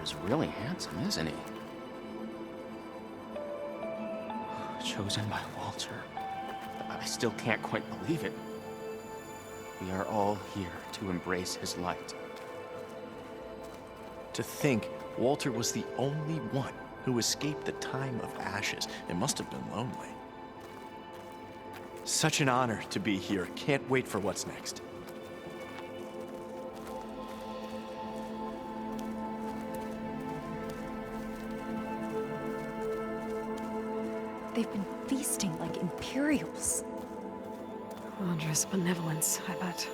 is really handsome, isn't he? Chosen by Walter. I still can't quite believe it. We are all here to embrace his light. To think Walter was the only one who escaped the time of ashes. It must have been lonely. Such an honor to be here. Can't wait for what's next. They've been feasting like Imperials. Wondrous benevolence, I bet.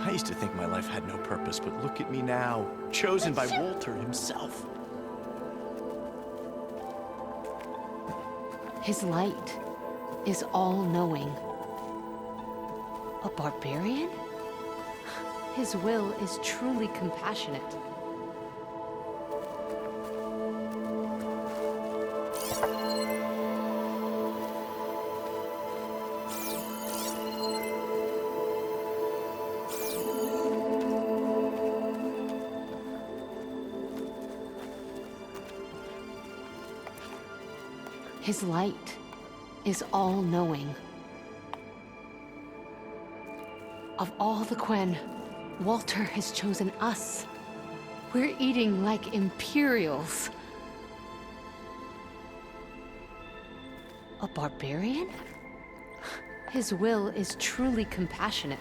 I used to think my life had no purpose, but look at me now, chosen by Walter himself. His light is all-knowing. A barbarian? His will is truly compassionate. His light is all-knowing. Of all the Quen, Walter has chosen us. We're eating like Imperials. A barbarian? His will is truly compassionate.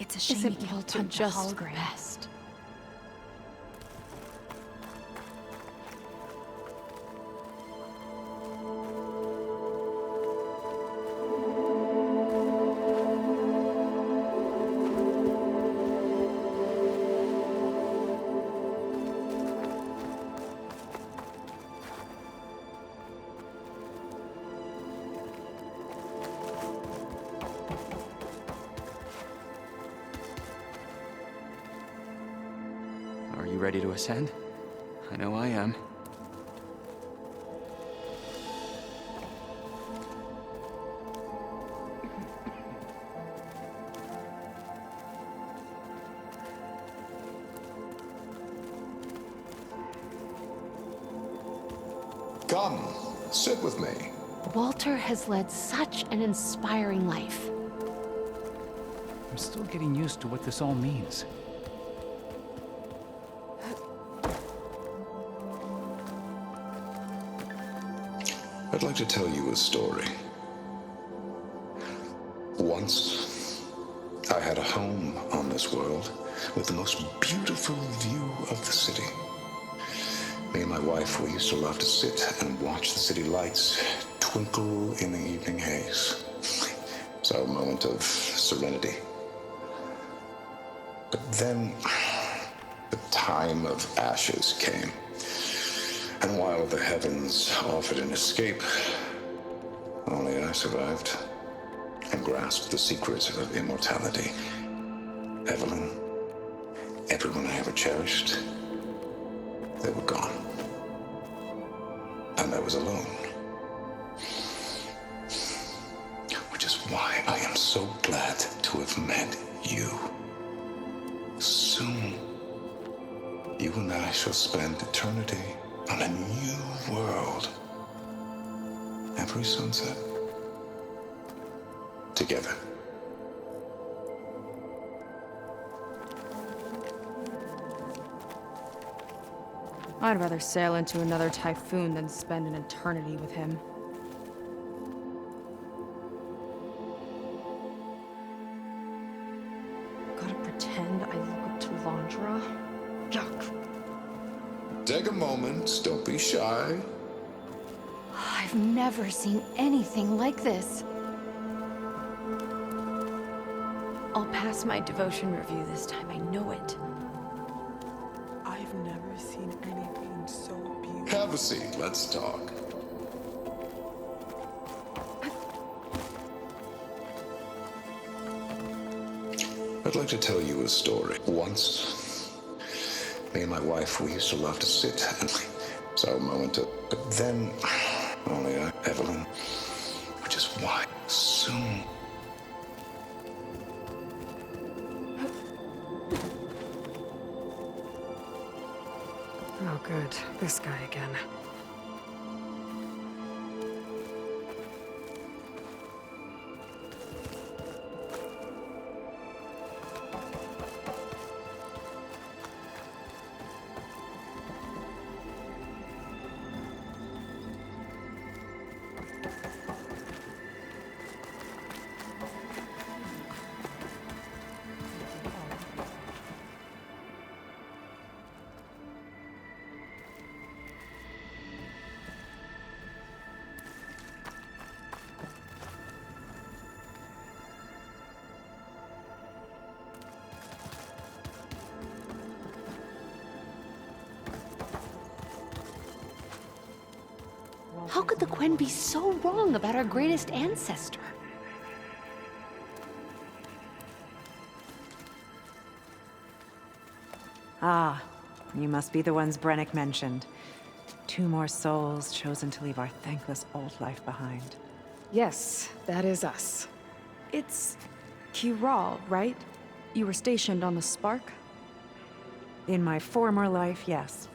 It's a shame you Isn't can't Walter punch a just the hologram. best? Are you ready to ascend? I know I am. Come, sit with me. Walter has led such an inspiring life. I'm still getting used to what this all means. I'd like to tell you a story. Once, I had a home on this world with the most beautiful view of the city. Me and my wife, we used to love to sit and watch the city lights twinkle in the evening haze. It's our moment of serenity. But then, the time of ashes came. And while the heavens offered an escape, only I survived and grasped the secrets of immortality. Evelyn, everyone I ever cherished, they were gone. And I was alone. Which is why I am so glad to have met you. Soon, you and I shall spend eternity on a new world. Every sunset. Together. I'd rather sail into another typhoon than spend an eternity with him. Gotta pretend I look up to Landra? Yuck. Take a moment, don't be shy. I've never seen anything like this. I'll pass my devotion review this time, I know it. I've never seen anything so beautiful. Have a seat, let's talk. I'd like to tell you a story. Once, me and my wife, we used to love to sit and so moment. But then, only Evelyn, which is why soon. Oh, good. This guy again. How could the Quen be so wrong about our greatest ancestor? Ah, you must be the ones Brennick mentioned. 2 more souls chosen to leave our thankless old life behind. Yes, that is us. It's Kiral, right? You were stationed on the Spark? In my former life, yes.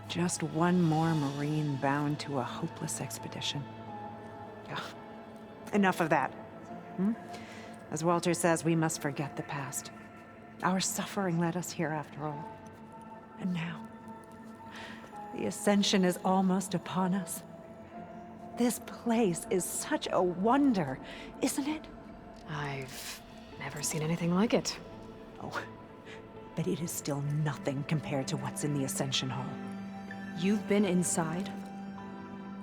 Just one more Marine bound to a hopeless expedition. Ugh. Enough of that. As Walter says, we must forget the past. Our suffering led us here after all. And now, the Ascension is almost upon us. This place is such a wonder, isn't it? I've never seen anything like it. Oh, but it is still nothing compared to what's in the Ascension Hall. You've been inside?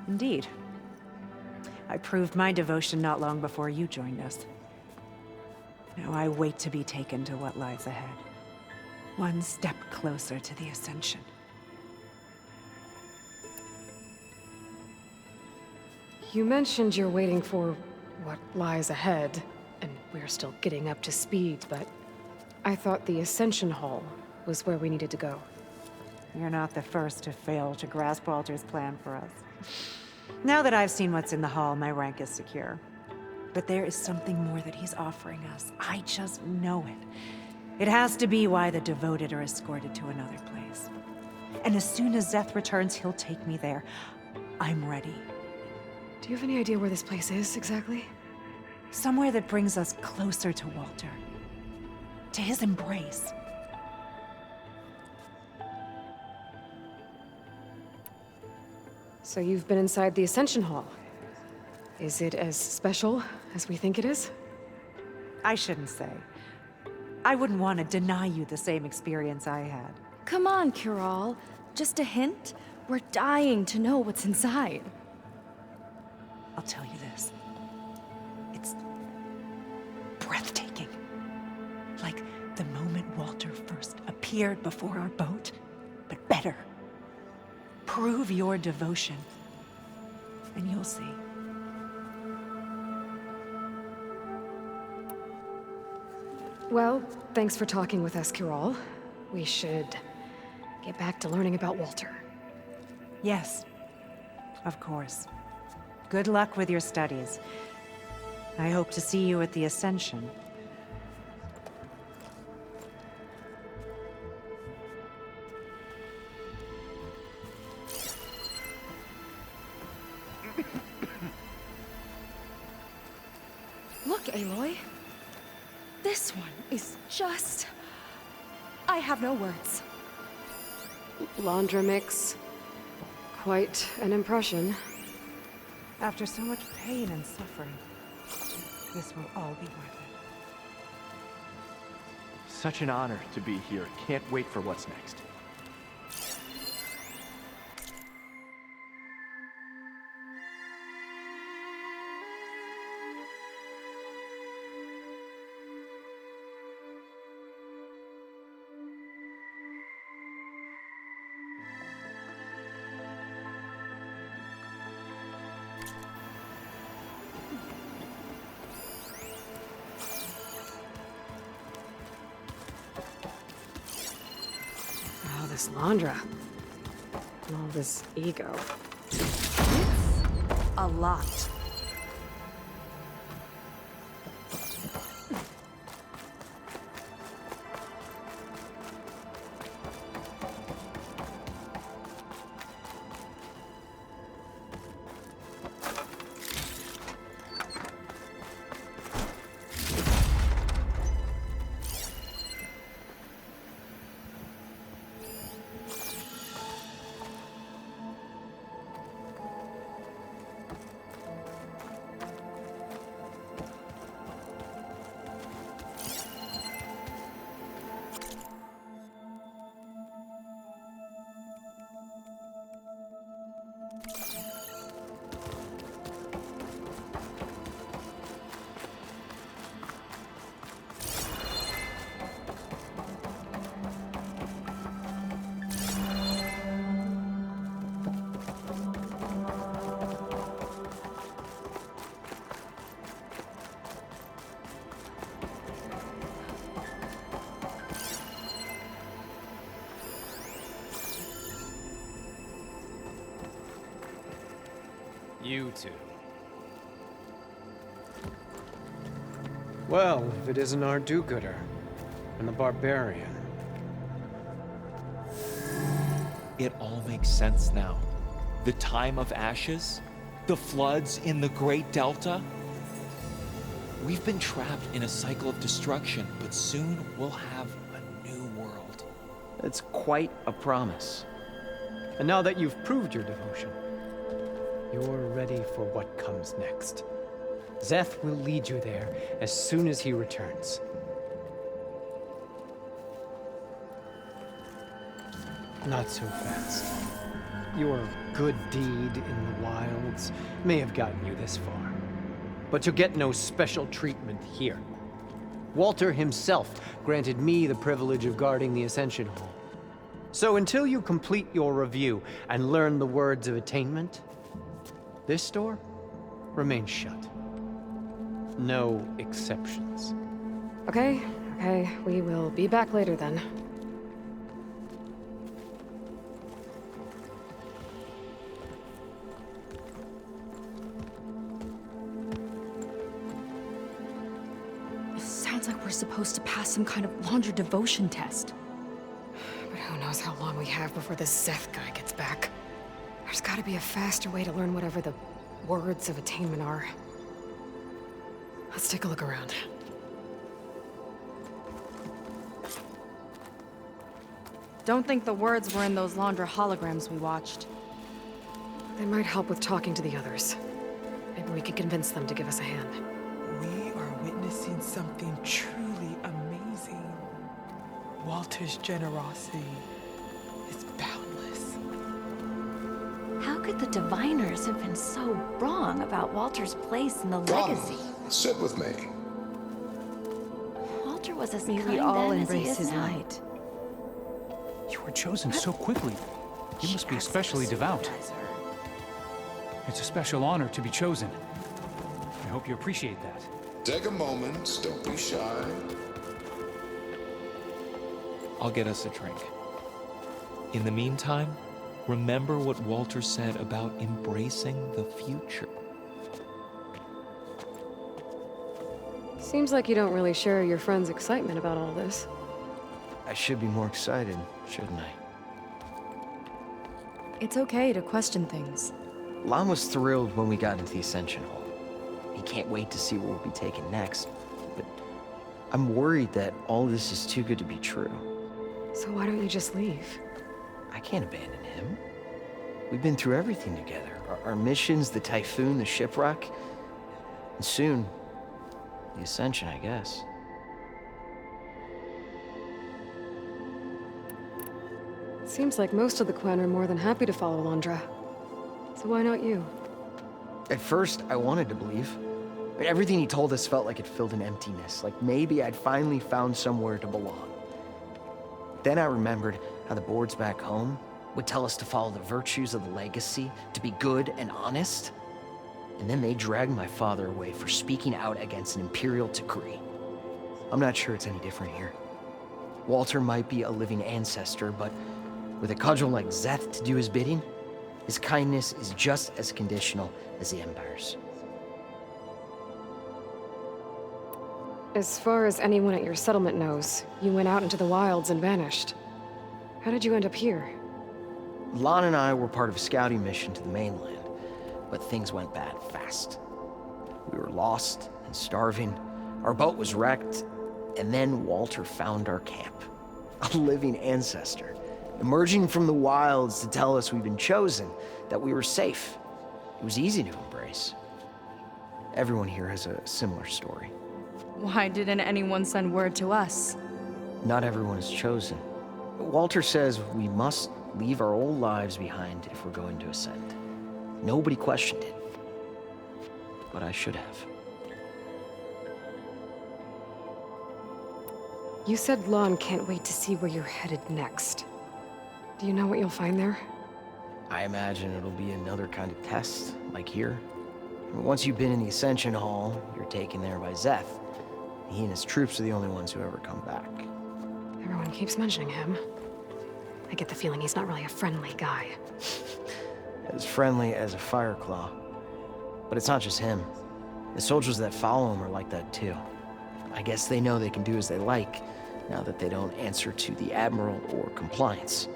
Indeed. I proved my devotion not long before you joined us. Now I wait to be taken to what lies ahead. One step closer to the Ascension. You mentioned you're waiting for what lies ahead, and we're still getting up to speed, but I thought the Ascension Hall was where we needed to go. You're not the first to fail to grasp Walter's plan for us. Now that I've seen what's in the hall, my rank is secure. But there is something more that he's offering us. I just know it. It has to be why the devoted are escorted to another place. And as soon as Szeth returns, he'll take me there. I'm ready. Do you have any idea where this place is, exactly? Somewhere that brings us closer to Walter. To his embrace. So you've been inside the Ascension Hall. Is it as special as we think it is? I shouldn't say. I wouldn't want to deny you the same experience I had. Come on, Kiral. Just a hint? We're dying to know what's inside. I'll tell you this. It's breathtaking. Like the moment Walter first appeared before our boat, but better. Prove your devotion, and you'll see. Well, thanks for talking with us, Kiral. We should get back to learning about Walter. Yes, of course. Good luck with your studies. I hope to see you at the Ascension. Look, Aloy. This one is just... I have no words. Laundramix. Quite an impression. After so much pain and suffering, this will all be worth it. Such an honor to be here. Can't wait for what's next. this Landra. And all this ego. A lot. You two. Well, if it isn't our do-gooder and the barbarian. It all makes sense now. The time of ashes, the floods in the Great Delta. We've been trapped in a cycle of destruction, but soon we'll have a new world. It's quite a promise. And now that you've proved your devotion, you're ready for what comes next. Szeth will lead you there as soon as he returns. Not so fast. Your good deed in the wilds may have gotten you this far, but you'll get no special treatment here. Walter himself granted me the privilege of guarding the Ascension Hall. So until you complete your review and learn the words of attainment, this door remains shut. No exceptions. Okay, we will be back later then. Sounds like we're supposed to pass some kind of Landra devotion test. But who knows how long we have before this Szeth guy gets back. There's gotta be a faster way to learn whatever the words of attainment are. Let's take a look around. Don't think the words were in those Landra holograms we watched. They might help with talking to the others. Maybe we can convince them to give us a hand. We are witnessing something truly amazing. Walter's generosity is boundless. How could the Diviners have been so wrong about Walter's place in the legacy? Sit with me. Walter was as May kind we all then as he embrace is his now. light. You were chosen so quickly. You must be especially devout. It's a special honor to be chosen. I hope you appreciate that. Take a moment. Don't be shy. I'll get us a drink. In the meantime, remember what Walter said about embracing the future. Seems like you don't really share your friend's excitement about all this. I should be more excited, shouldn't I? It's okay to question things. Lon was thrilled when we got into the Ascension Hall. He can't wait to see what we'll be taking next. But I'm worried that all this is too good to be true. So why don't you just leave? I can't abandon him. We've been through everything together. Our missions, the Typhoon, the shipwreck. And soon, the Ascension, I guess. Seems like most of the Quen are more than happy to follow Landra. So why not you? At first, I wanted to believe. But everything he told us felt like it filled an emptiness. Like maybe I'd finally found somewhere to belong. Then I remembered how the boards back home would tell us to follow the virtues of the legacy, to be good and honest. And then they dragged my father away for speaking out against an imperial decree. I'm not sure it's any different here. Walter might be a living ancestor, but With a cudgel like Zeth to do his bidding, his kindness is just as conditional as the Empire's. As far as anyone at your settlement knows, you went out into the wilds and vanished. How did you end up here? Lon and I were part of a scouting mission to the mainland, but things went bad fast. We were lost and starving, our boat was wrecked, and then Walter found our camp. A living ancestor, emerging from the wilds to tell us we'd been chosen, that we were safe. It was easy to embrace. Everyone here has a similar story. Why didn't anyone send word to us? Not everyone is chosen. Walter says we must leave our old lives behind if we're going to ascend. Nobody questioned it. But I should have. You said Lon can't wait to see where you're headed next. Do you know what you'll find there? I imagine it'll be another kind of test, like here. Once you've been in the Ascension Hall, you're taken there by Zeth. He and his troops are the only ones who ever come back. Everyone keeps mentioning him. I get the feeling he's not really a friendly guy. As friendly as a Fireclaw. But it's not just him. The soldiers that follow him are like that too. I guess they know they can do as they like, now that they don't answer to the Admiral or compliance.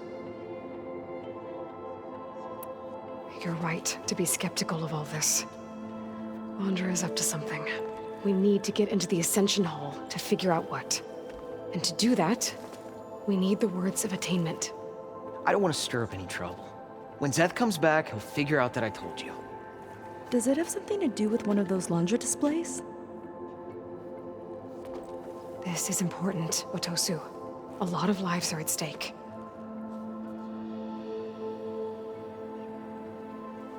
You're right to be skeptical of all this. Londra is up to something. We need to get into the Ascension Hall to figure out what. And to do that, we need the words of attainment. I don't want to stir up any trouble. When Zeth comes back, he'll figure out that I told you. Does it have something to do with one of those Londra displays? This is important, Otosu. A lot of lives are at stake.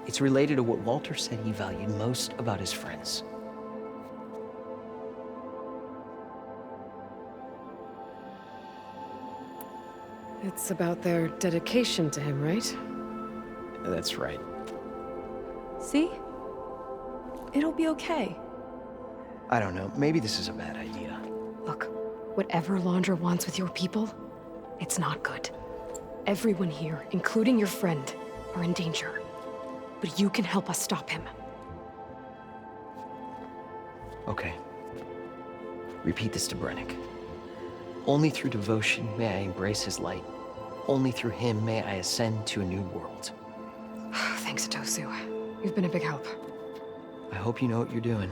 It's related to what Walter said he valued most about his friends. It's about their dedication to him, right? That's right. See? It'll be okay. I don't know, maybe this is a bad idea. Look, whatever Londra wants with your people, it's not good. Everyone here, including your friend, are in danger. But you can help us stop him. Okay. Repeat this to Brennick. Only through devotion may I embrace his light. Only through him may I ascend to a new world. Thanks, Otosu. You've been a big help. I hope you know what you're doing.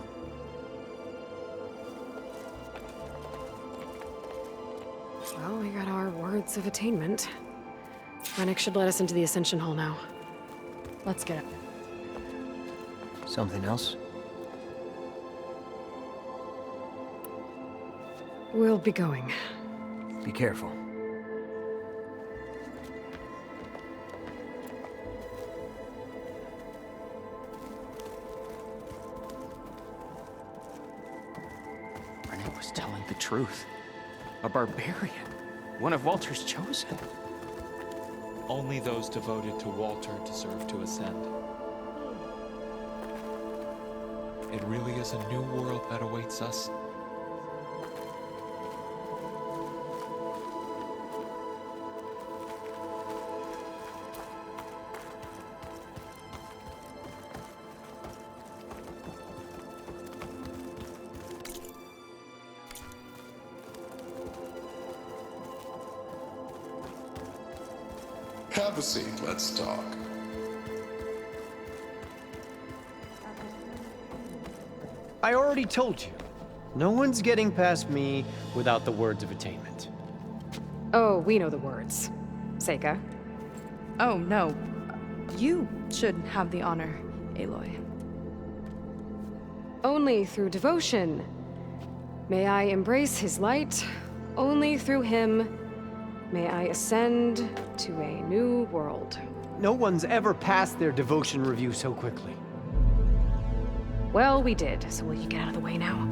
Well, we got our words of attainment. Brennick should let us into the Ascension Hall now. Let's get it. Something else? We'll be going. Be careful. Brennick was telling the truth. A barbarian. One of Walter's chosen. Only those devoted to Walter deserve to ascend. It really is a new world that awaits us. Have a seat, let's talk. I already told you. No one's getting past me without the words of attainment. Oh, we know the words. Seika. Oh, no. You should have the honor, Aloy. Only through devotion may I embrace his light. Only through him may I ascend to a new world. No one's ever passed their devotion review so quickly. Well, we did, so will you get out of the way now?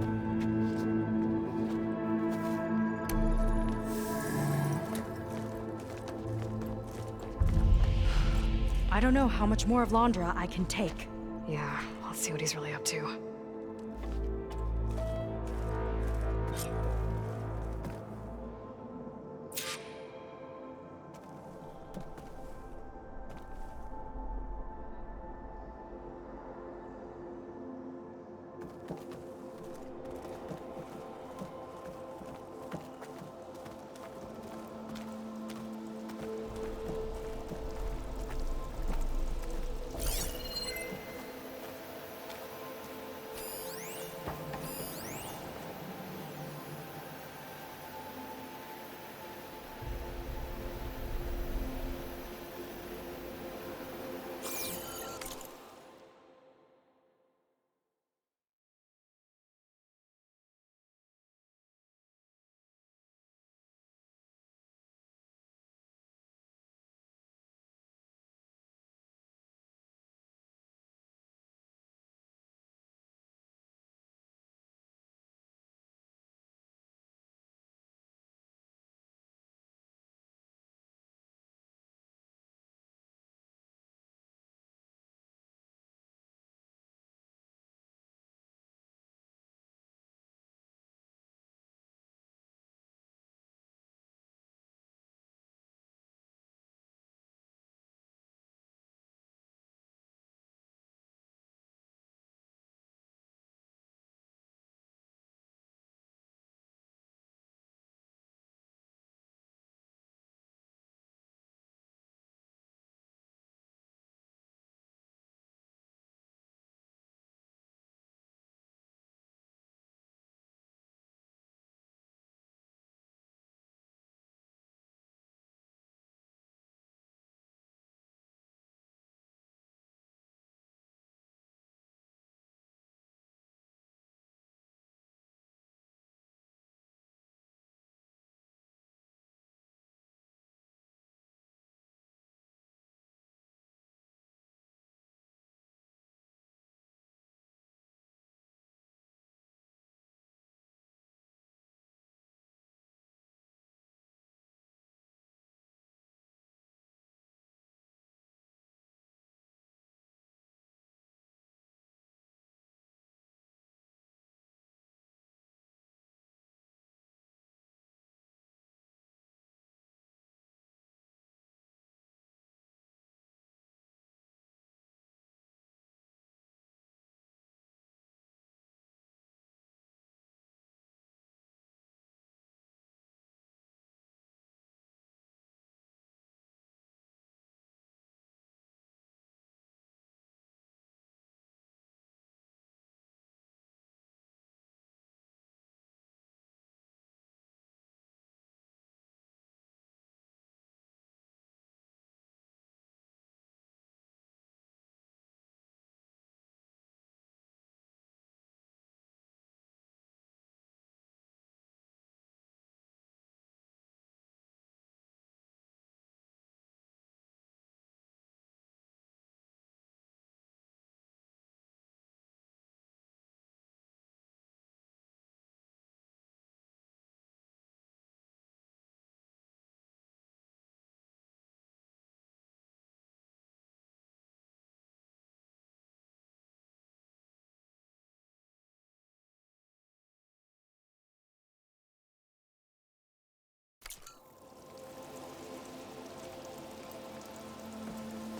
I don't know how much more of Londra I can take. Yeah, let's see what he's really up to.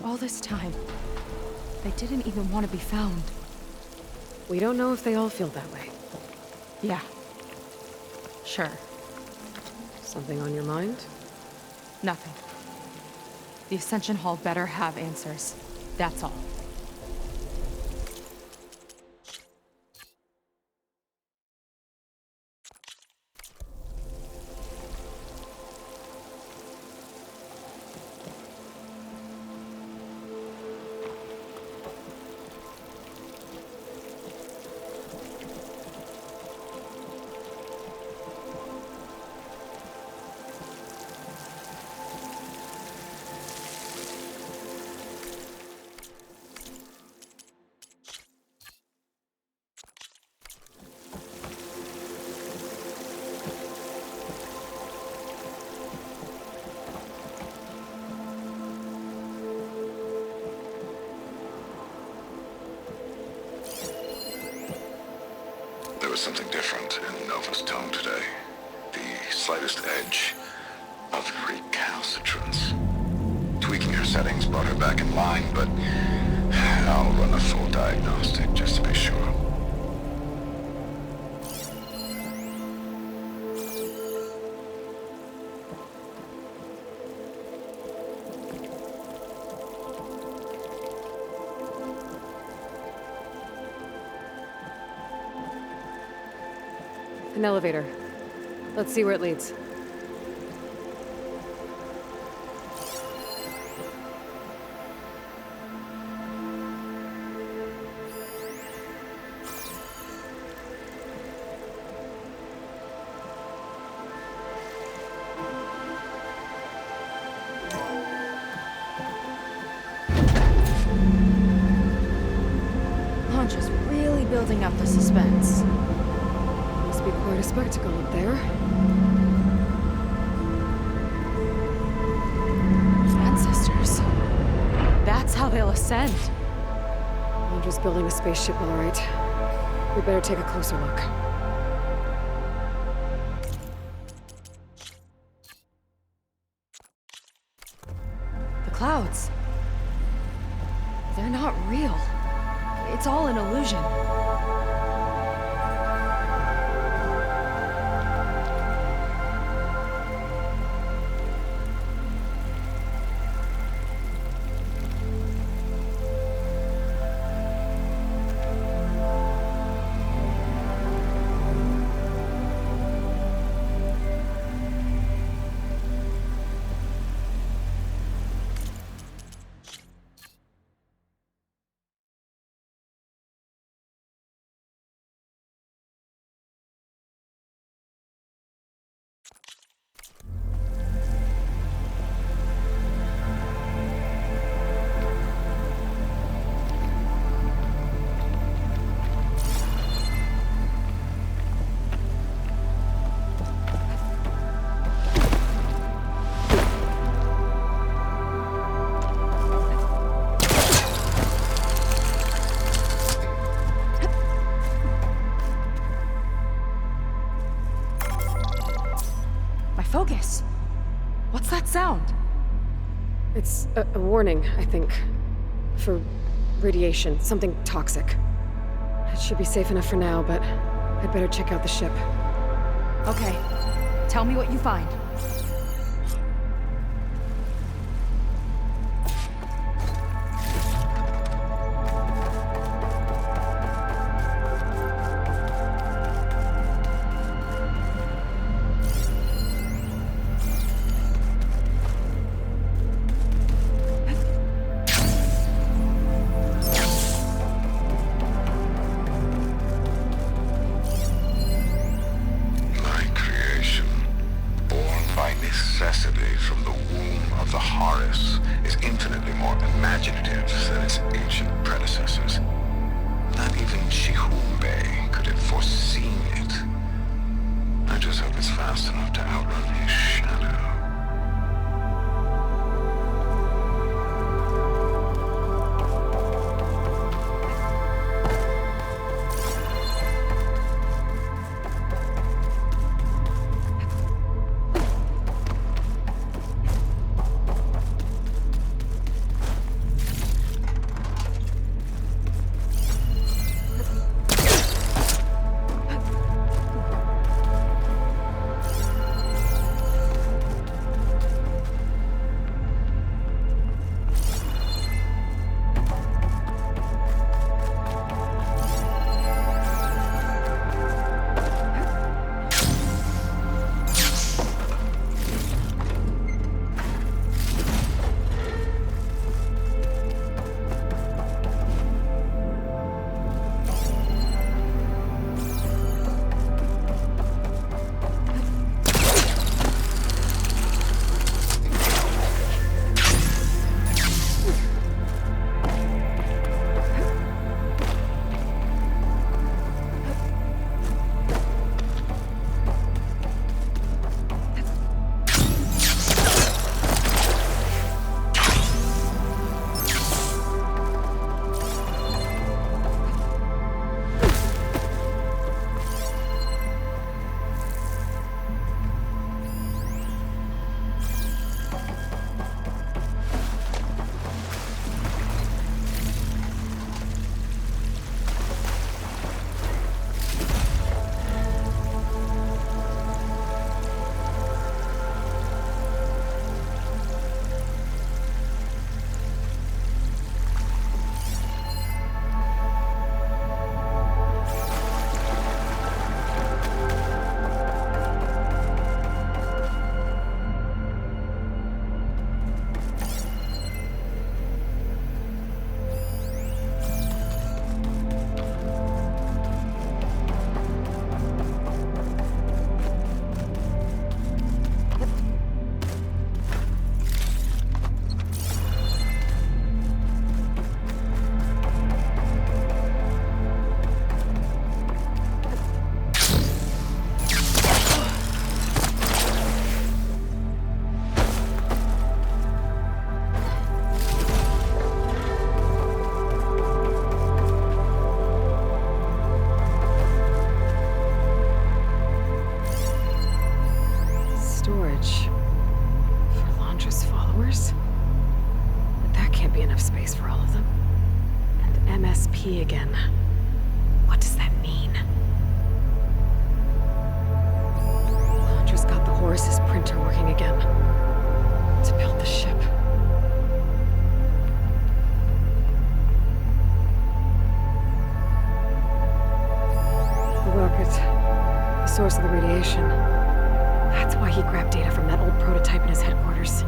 All this time, they didn't even want to be found. We don't know if they all feel that way. Yeah. Sure. Something on your mind? Nothing. The Ascension Hall better have answers. That's all. There was something different in Nova's tone today. The slightest edge of recalcitrance. Tweaking her settings brought her back in line, but I'll run a full diagnostic just to be sure. An elevator. Let's see where it leads. Launch is really building up the suspense. Must be quite a spectacle up there. Ancestors. That's how they'll ascend. Launcher's building a spaceship, all right. We better take a closer look. The clouds. They're not real. It's all an illusion. Focus. What's that sound? It's a warning, I think. For radiation, something toxic. It should be safe enough for now, but I'd better check out the ship. Okay. Tell me what you find. From the womb of the Horus is infinitely more imaginative than its ancient predecessors. Not even Chihumbe could have foreseen it. I just hope it's fast enough to outrun his shadow. for all of them. And MSP again. What does that mean? Just got the Horus's printer working again. To build the ship. Look, it's the source of the radiation. That's why he grabbed data from that old prototype in his headquarters.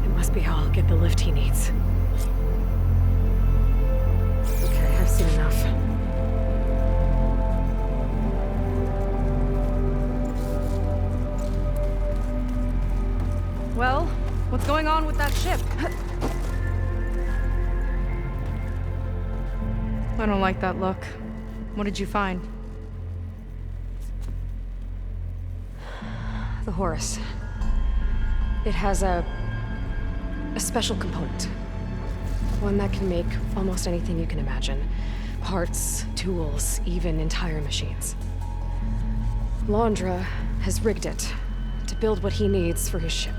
It must be how I'll get the lift he needs. Okay, I've seen enough. Well, what's going on with that ship? I don't like that look. What did you find? The Horus. It has a special component. One that can make almost anything you can imagine. Parts, tools, even entire machines. Laundra has rigged it to build what he needs for his ship.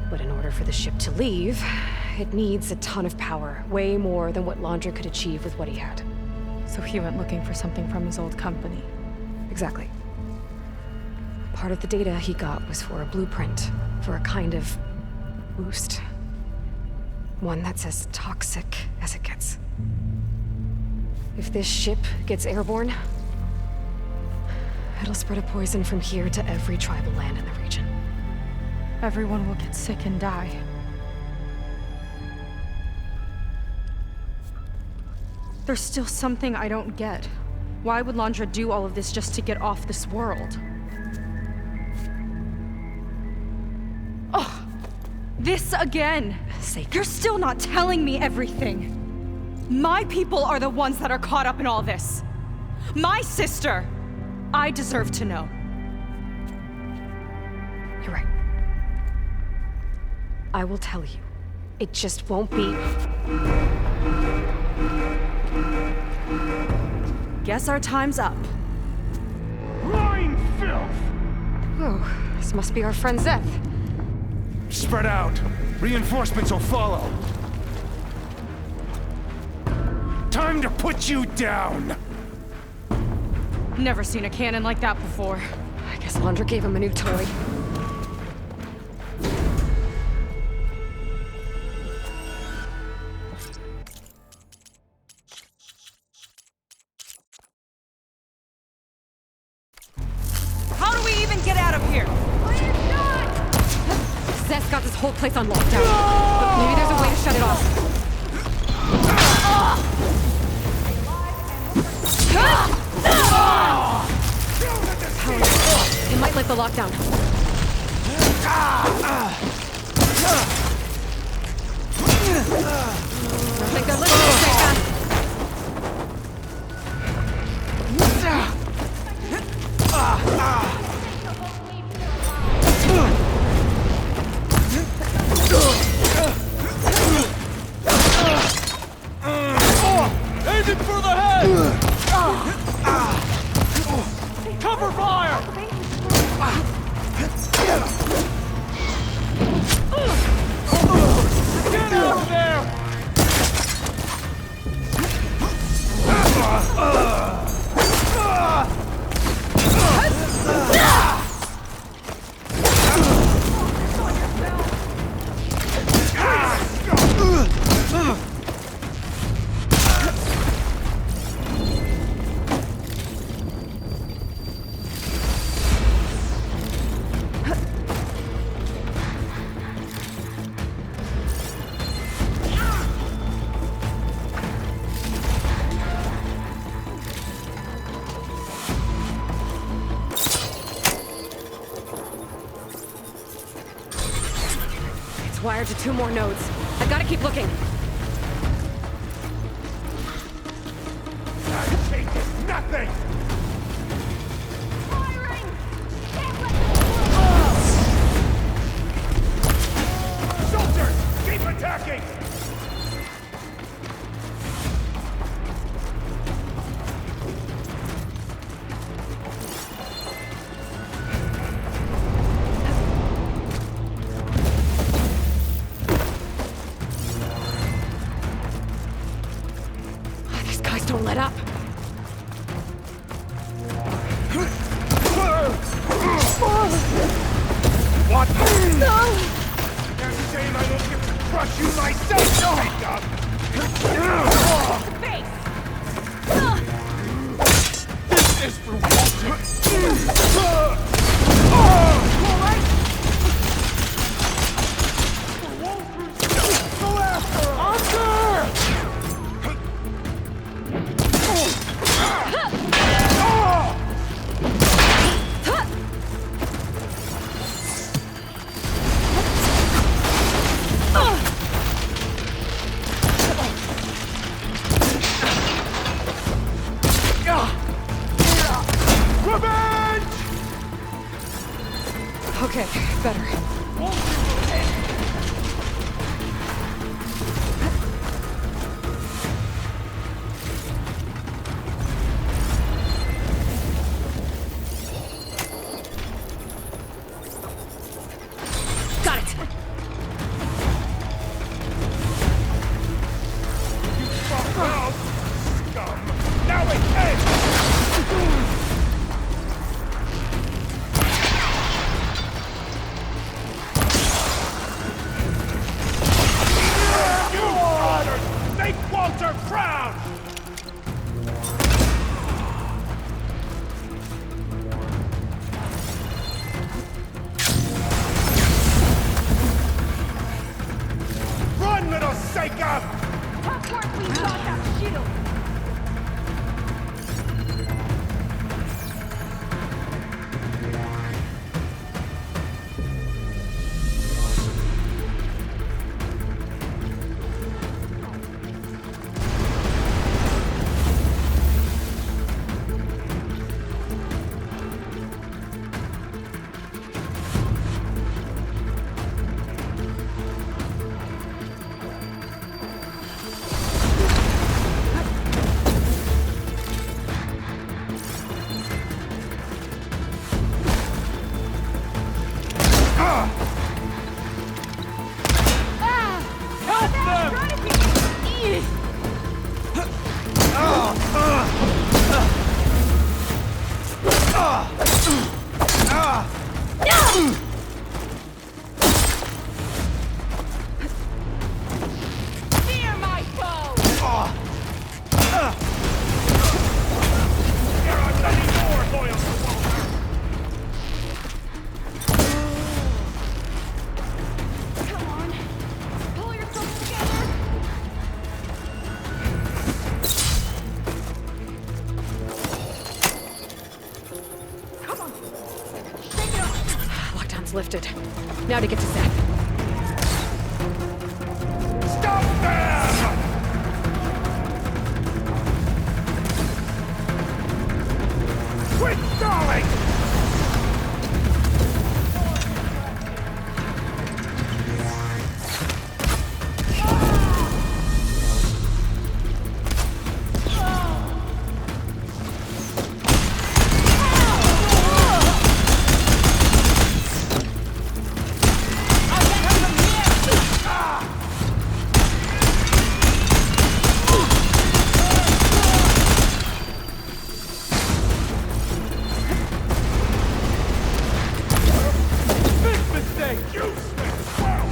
But in order for the ship to leave, it needs a ton of power, way more than what Laundra could achieve with what he had. So he went looking for something from his old company. Exactly. Part of the data he got was for a blueprint, for a kind of boost. One that's as toxic as it gets. If this ship gets airborne, it'll spread a poison from here to every tribal land in the region. Everyone will get sick and die. There's still something I don't get. Why would Laundra do all of this just to get off this world? Oh, this again! You're still not telling me everything. My people are the ones that are caught up in all this. My sister! I deserve to know. You're right. I will tell you. It just won't be... Guess our time's up. Lying filth! Oh, this must be our friend Zeth. Spread out. Reinforcements will follow. Time to put you down! Never seen a cannon like that before. I guess Laundra gave him a new toy. How do we even get out of here? Zeth's got this whole place on lockdown. But maybe there's a way to shut it off. It might lift the lockdown. I think they're listening, Seika. Aiming for the head! Cover fire! Get out of there! Wired to 2 more nodes. I've got to keep looking. That changes nothing! Soldiers, keep attacking! Don't let up. What? No! You're saying I don't get to crush you myself, Jacob! This is for Walter! Go after her! Revenge! Okay, better. Got it! You fuck out, scum! Now it ends! You brothers! Make Walter proud! Run, little Seika! Tough work, we shot that shield! Fear my foe! There are many more loyal to Walter! Come on, pull yourself together! Come on, shake it off! Lockdown's lifted. Now to get to Seth. Stop them! Quit stalling! Big mistake! Useless! Well!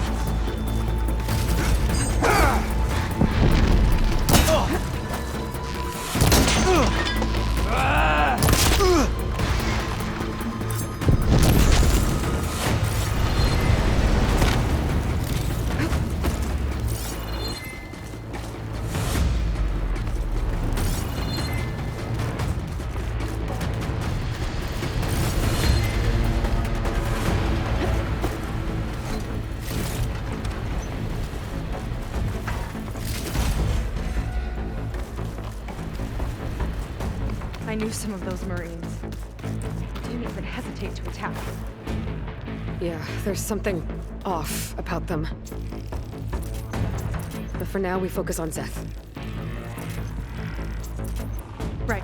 I knew some of those Marines. Didn't even hesitate to attack. Yeah, there's something off about them. But for now, we focus on Zeth. Right.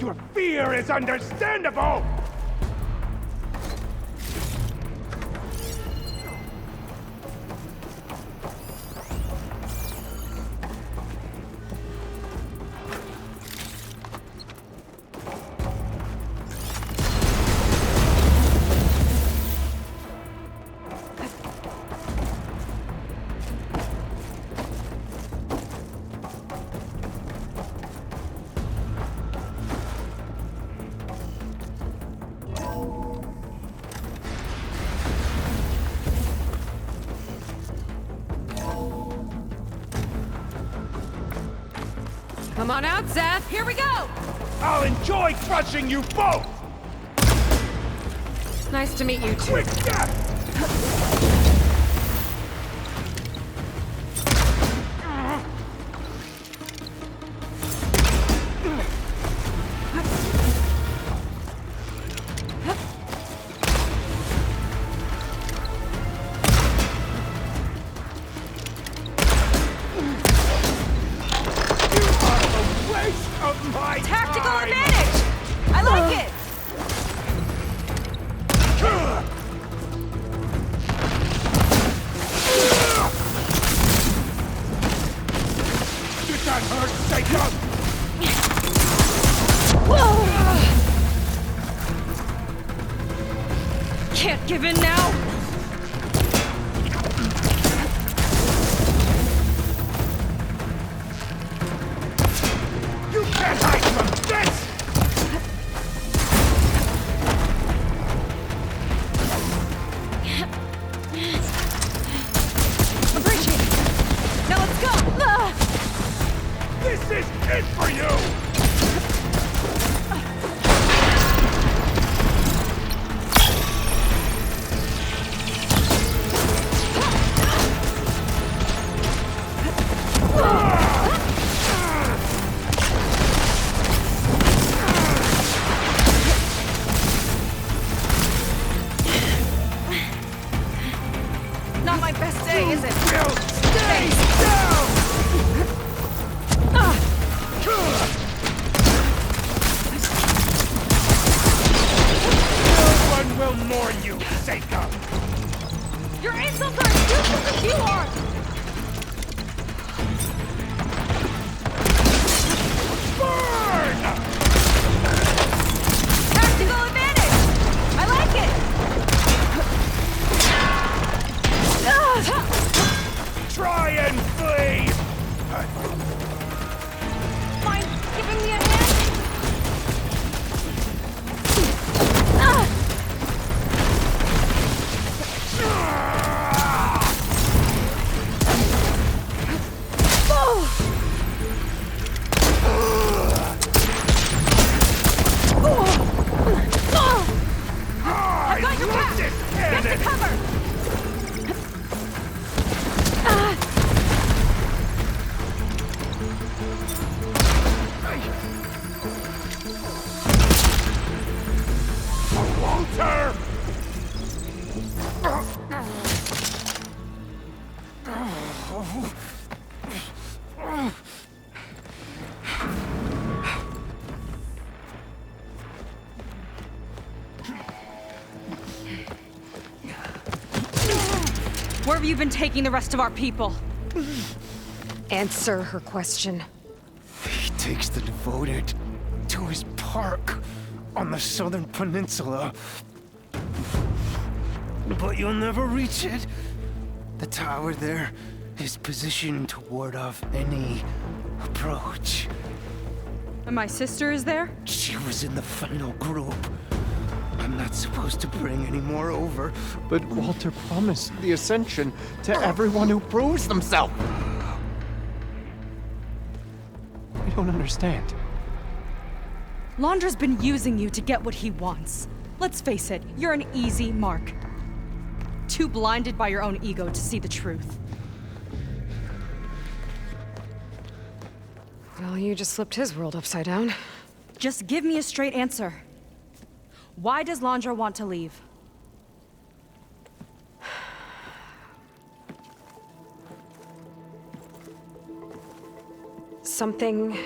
Your fear is understandable! Come on out, Zeph. Here we go. I'll enjoy crushing you both! Nice to meet you too. Quick death! Tactical advantage! I like it! Did that hurt, Jacob? Can't give in now! You can't hide from this! Appreciate it! Now let's go! This is it for you! Not my best day, is it? Will stay down! No one will mourn you, Jacob! Your insults are as useless as you are! Burn! Tactical advantage! I like it! Try and flee! Mind giving me a hand? I've got your back! Get to cover! Walter! Where have you been taking the rest of our people? Answer her question. He takes the devoted to his park on the southern peninsula. But you'll never reach it. The tower there is positioned to ward off any approach. And my sister is there? She was in the final group. I'm not supposed to bring any more over, but Walter promised the Ascension to everyone who proves themselves. I don't understand. Londra's been using you to get what he wants. Let's face it, you're an easy mark. Too blinded by your own ego to see the truth. Well, you just flipped his world upside down. Just give me a straight answer. Why does Londra want to leave? Something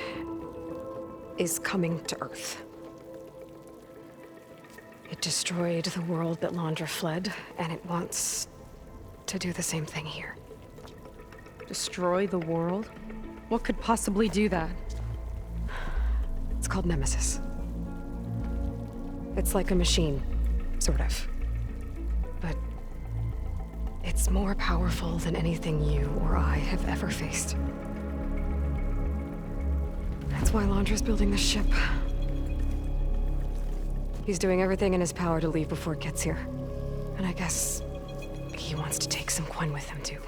is coming to Earth. It destroyed the world that Londra fled, and it wants to do the same thing here. Destroy the world? What could possibly do that? It's called Nemesis. It's like a machine, sort of. But it's more powerful than anything you or I have ever faced. That's why Londra's building this ship. He's doing everything in his power to leave before it gets here. And I guess he wants to take some Quen with him, too.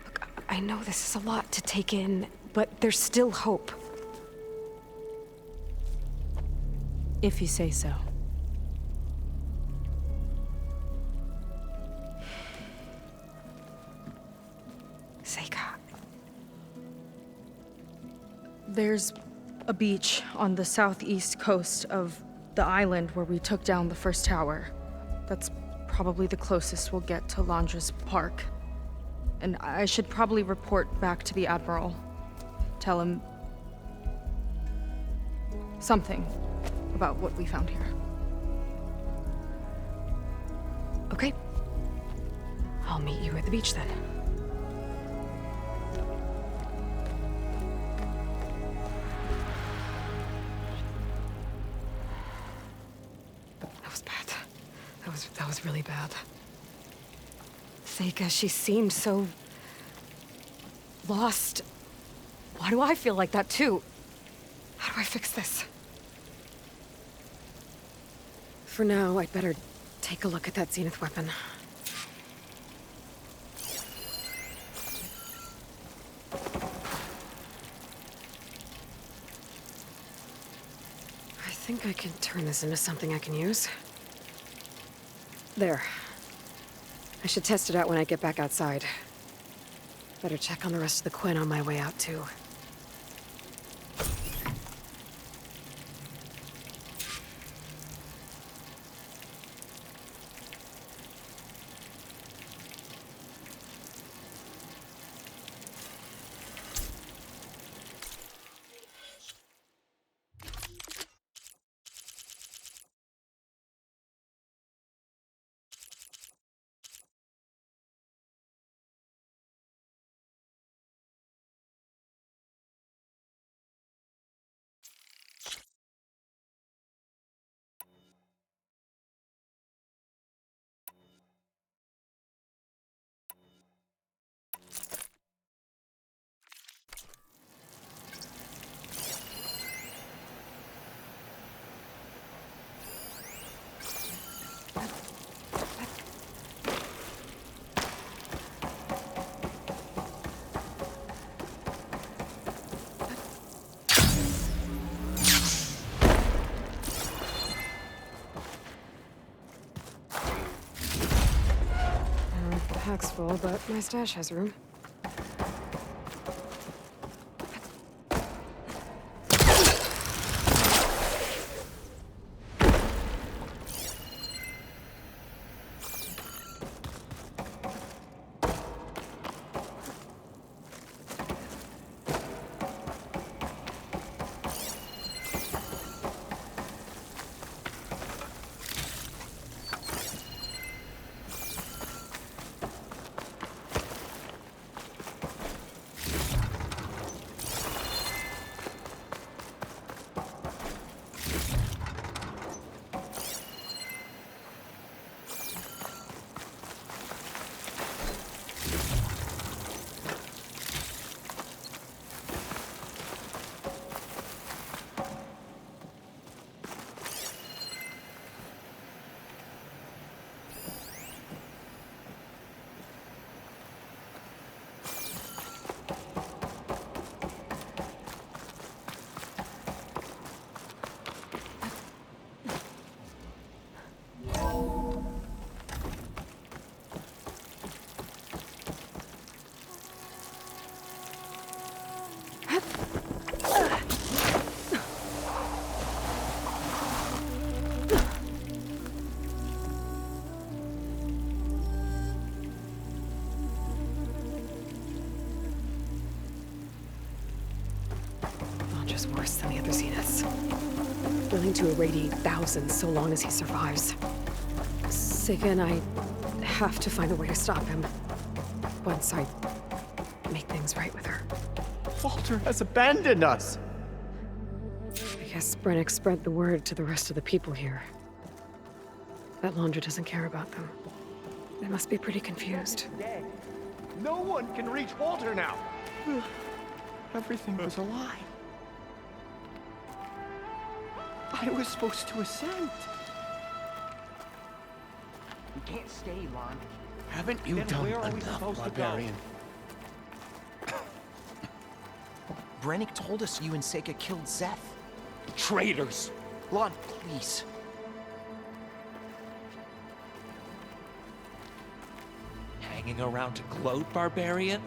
Look, I know this is a lot to take in, but there's still hope. If you say so. Seika. There's a beach on the southeast coast of the island where we took down the first tower. That's probably the closest we'll get to Londra's park. And I should probably report back to the Admiral. Tell him something about what we found here. Okay. I'll meet you at the beach then. That was bad. That was really bad. Seika, she seemed so lost. Why do I feel like that too? How do I fix this? For now, I'd better take a look at that Zenith weapon. I think I can turn this into something I can use. There. I should test it out when I get back outside. Better check on the rest of the Quen on my way out, too. The pack's full, but my stash has room. is worse than the other Zeniths. Willing to irradiate thousands so long as he survives. Seyka and I have to find a way to stop him. Once I make things right with her. Walter has abandoned us! I guess Brennick spread the word to the rest of the people here. That Londra doesn't care about them. They must be pretty confused. Dead. No one can reach Walter now! Everything was a lie. I was supposed to ascend. We can't stay, Lon. Haven't you Then done where are we enough, supposed to go? barbarian? Brennick told us you and Seyka killed Zeth. Traitors! Lon, please. Hanging around to gloat, barbarian?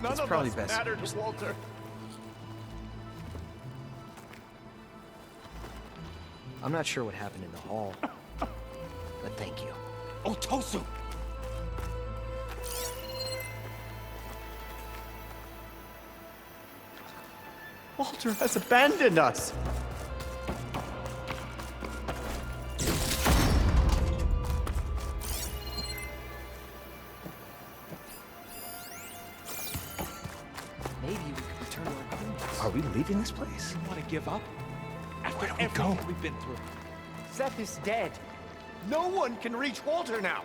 None It's of probably us best. matter to Walter. I'm not sure what happened in the hall, but thank you. Oh, Tosu! Walter has abandoned us! Maybe we could return to our homes. Are we leaving this place? You want to give up? After don't we everything go? we've been through. Zeth is dead. No one can reach Walter now.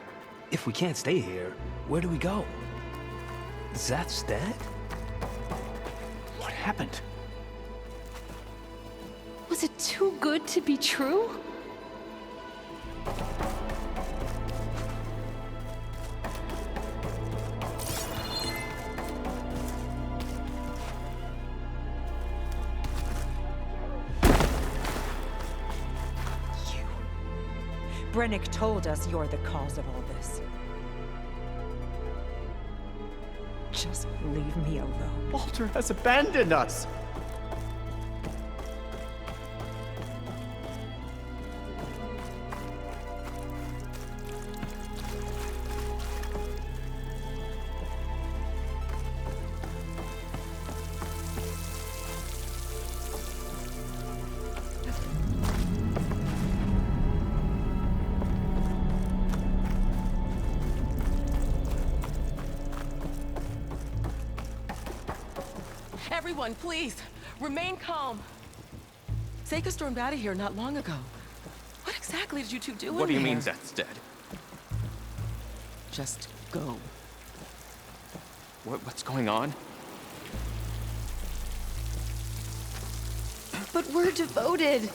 If we can't stay here, where do we go? Zeth's dead? What happened? Was it too good to be true? Brennick told us you're the cause of all this. Just leave me alone. Walter has abandoned us. Everyone, please, remain calm. Seyka stormed out of here not long ago. What exactly did you two do in there? What do you mean Zeth's dead? Just go. What's going on? But we're devoted.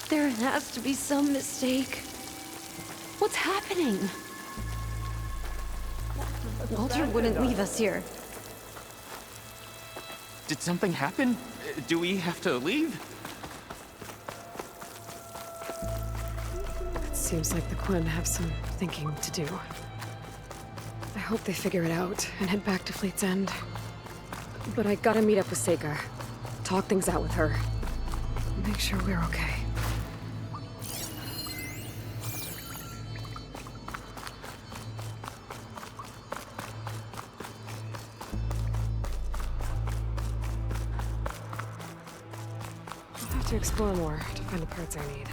There has to be some mistake. What's happening? Walter wouldn't leave us here. Did something happen? Do we have to leave? It seems like the Quen have some thinking to do. I hope they figure it out and head back to Fleet's End. But I gotta meet up with Seyka. Talk things out with her. Make sure we're okay. I'll have to explore more to find the parts I need.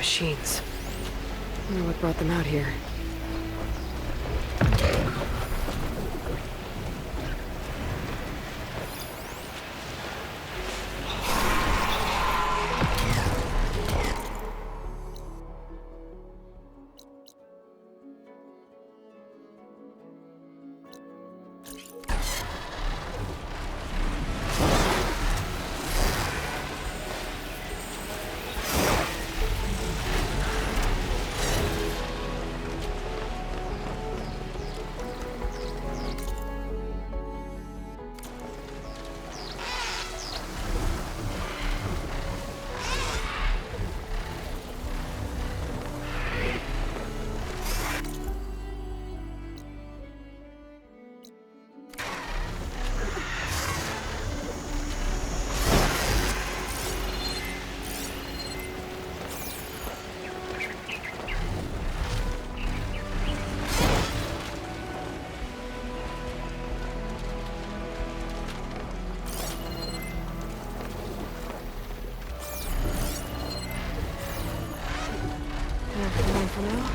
machines. Wonder what brought them out here. For now,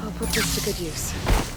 I'll put this to good use.